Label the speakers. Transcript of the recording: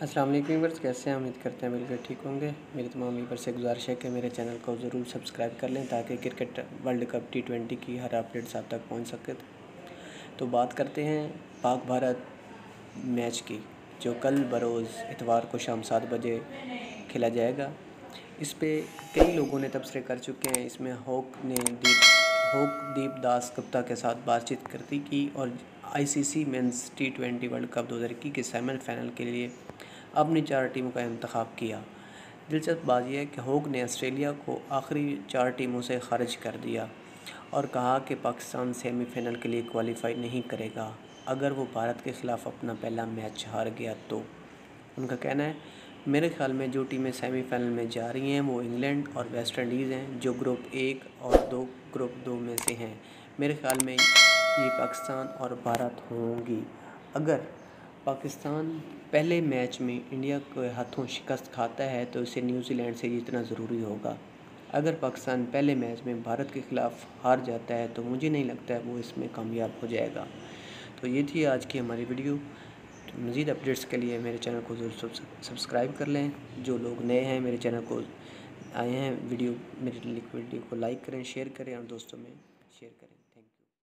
Speaker 1: अस्सलाम वालेकुम व्यूअर्स, कैसे हैं? उम्मीद करते हैं बिल्कुल ठीक होंगे। मेरी तमाम व्यूअर्स से गुजारिश है कि मेरे चैनल को ज़रूर सब्सक्राइब कर लें ताकि क्रिकेट वर्ल्ड कप T20 की हर अपडेट्स आप तक पहुंच सके। तो बात करते हैं पाक भारत मैच की, जो कल बरोज़ इतवार को शाम 7 बजे खेला जाएगा। इस पे कई लोगों ने तबसरे कर चुके हैं। इसमें दीप दास गुप्ता के साथ बातचीत करती की और ICC mains T20 world cup 2021 के सेमीफाइनल के लिए अपनी 4 टीमों का इंतखाब किया। दिलचस्प बात यह है कि होग ने ऑस्ट्रेलिया को आखिरी 4 टीमों से खारिज कर दिया और कहा कि पाकिस्तान सेमीफाइनल के लिए क्वालिफाई नहीं करेगा अगर वो भारत के ख़िलाफ़ अपना पहला मैच हार गया तो। उनका कहना है, मेरे ख़्याल में जो टीमें सेमीफाइनल में जा रही हैं वो इंग्लैंड और वेस्ट इंडीज़ हैं, जो ग्रुप 1 और ग्रुप 2 में से हैं। मेरे ख़्याल में ये पाकिस्तान और भारत होंगी। अगर पाकिस्तान पहले मैच में इंडिया के हाथों शिकस्त खाता है तो इसे न्यूजीलैंड से जीतना ज़रूरी होगा। अगर पाकिस्तान पहले मैच में भारत के ख़िलाफ़ हार जाता है तो मुझे नहीं लगता है वो इसमें कामयाब हो जाएगा। तो ये थी आज की हमारी वीडियो। तो मज़ीद अपडेट्स के लिए मेरे चैनल को ज़रूर सब्सक्राइब कर लें। जो लोग नए हैं मेरे चैनल को आए हैं, मेरी वीडियो को लाइक करें, शेयर करें और दोस्तों में शेयर करें।